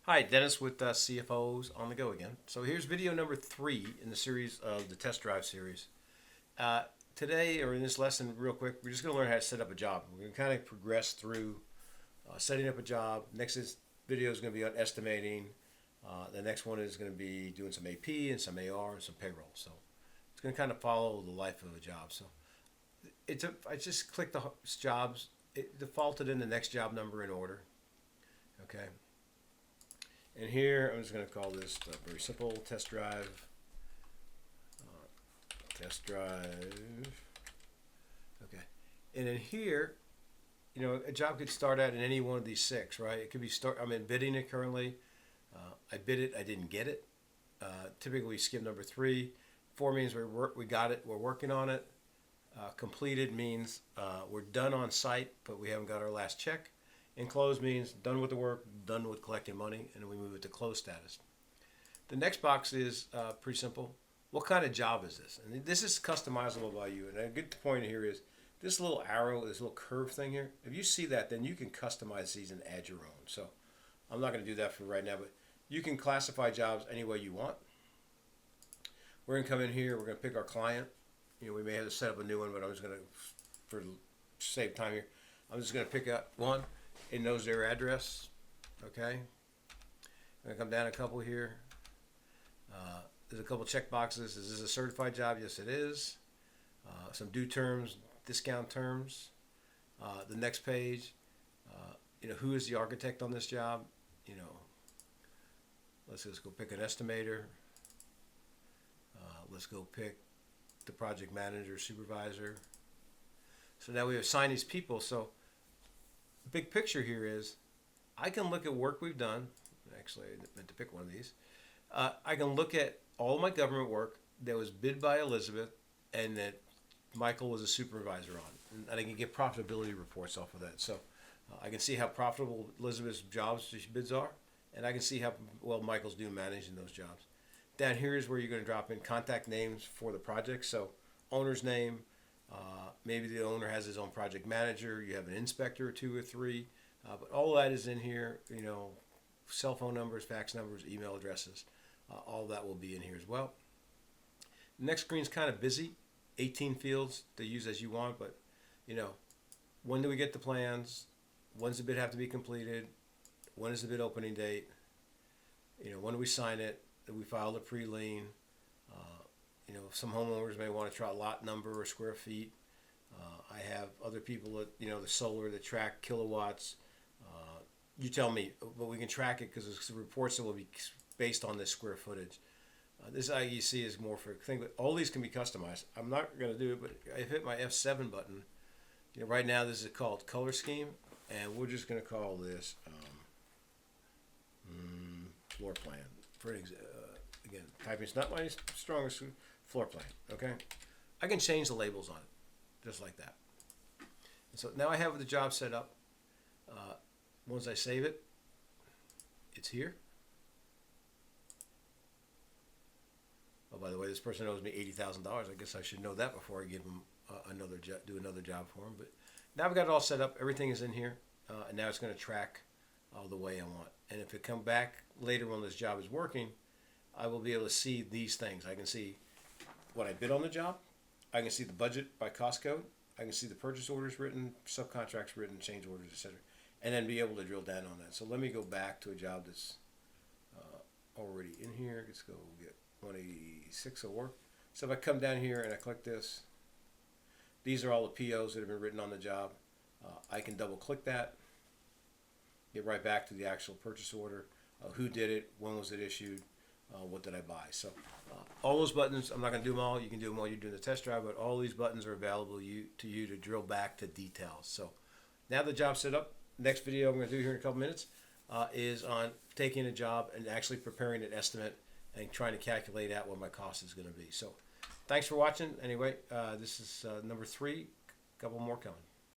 Hi, Dennis with CFOs on the go again. So here's video number 3 in the series of the test drive series. Uh, Today, or in this lesson, real quick, we're just going to learn how to set up a job. We're going to kind of progress through setting up a job. Video is going to be on estimating. The next one is going to be doing some AP and some AR and some payroll. So it's going to kind of follow the life of a job. So I just clicked the jobs. It defaulted in the next job number in order. Okay. And here, I'm just going to call this very simple test drive. Test drive. Okay. And in here, a job could start out in any one of these 6, right? It could be I'm in bidding it currently. I bid it. I didn't get it. Typically, we skip number 3. 4 means we got it. We're working on it. Completed means we're done on site, but we haven't got our last check. And close means done with the work, done with collecting money, and we move it to close status. The next box is pretty simple. What kind of job is this? And this is customizable by you. And a good point here is this little arrow, this little curve thing here. If you see that, then you can customize these and add your own. So I'm not going to do that for right now, but you can classify jobs any way you want. We're going to come in here. We're going to pick our client. We may have to set up a new one, but I'm just going to, for save time here, I'm just going to pick up one. It knows their address. Okay. I'm going to come down a couple here. There's a couple check boxes. Is this a certified job? Yes, it is. Some due terms, discount terms. The next page, who is the architect on this job? Let's just go pick an estimator. Let's go pick the project manager, supervisor. So now we assign these people. So the big picture here is I can look at work we've done. Actually, I meant to pick one of these. I can look at all my government work that was bid by Elizabeth and that Michael was a supervisor on. And I can get profitability reports off of that. So I can see how profitable Elizabeth's jobs she bids are, and I can see how well Michael's doing managing those jobs. Down here is where you're going to drop in contact names for the project. So owner's name, maybe the owner has his own project manager, you have an inspector or 2 or 3, but all that is in here, cell phone numbers, fax numbers, email addresses. All that will be in here as well. The next screen is kind of busy. 18 fields to use as you want, but when do we get the plans? When's the bid have to be completed? When is the bid opening date? When do we sign it? Do we file the pre-lien? Some homeowners may want to try lot number or square feet. I have other people that the solar that track kilowatts. You tell me, but we can track it because the reports that will be based on this square footage. This IEC is more for a thing, but all these can be customized. I'm not going to do it, but I've hit my F7 button. Right now this is called color scheme, and we're just going to call this floor plan. Again, typing's not my strongest suit. Floor plan, okay? I can change the labels on it, just like that. And so now I have the job set up. Once I save it, it's here. Oh, by the way, this person owes me $80,000. I guess I should know that before I give him do another job for him. But now I've got it all set up. Everything is in here, and now it's going to track the way I want. And if it come back later when this job is working, I will be able to see these things. I can see what I bid on the job. I can see the budget by cost code. I can see the purchase orders written, subcontracts written, change orders, etc., and then be able to drill down on that. So let me go back to a job that's already in here. Let's go get 186 of work. So if I come down here and I click this, these are all the POs that have been written on the job. I can double click that, get right back to the actual purchase order, who did it, when was it issued, what did I buy. So all those buttons, I'm not going to do them all. You can do them while you're doing the test drive, but all these buttons are available to you to drill back to details. So now the job's set up. Next video I'm going to do here in a couple minutes is on taking a job and actually preparing an estimate and trying to calculate out what my cost is going to be. So thanks for watching. Anyway, this is number 3. A couple more coming.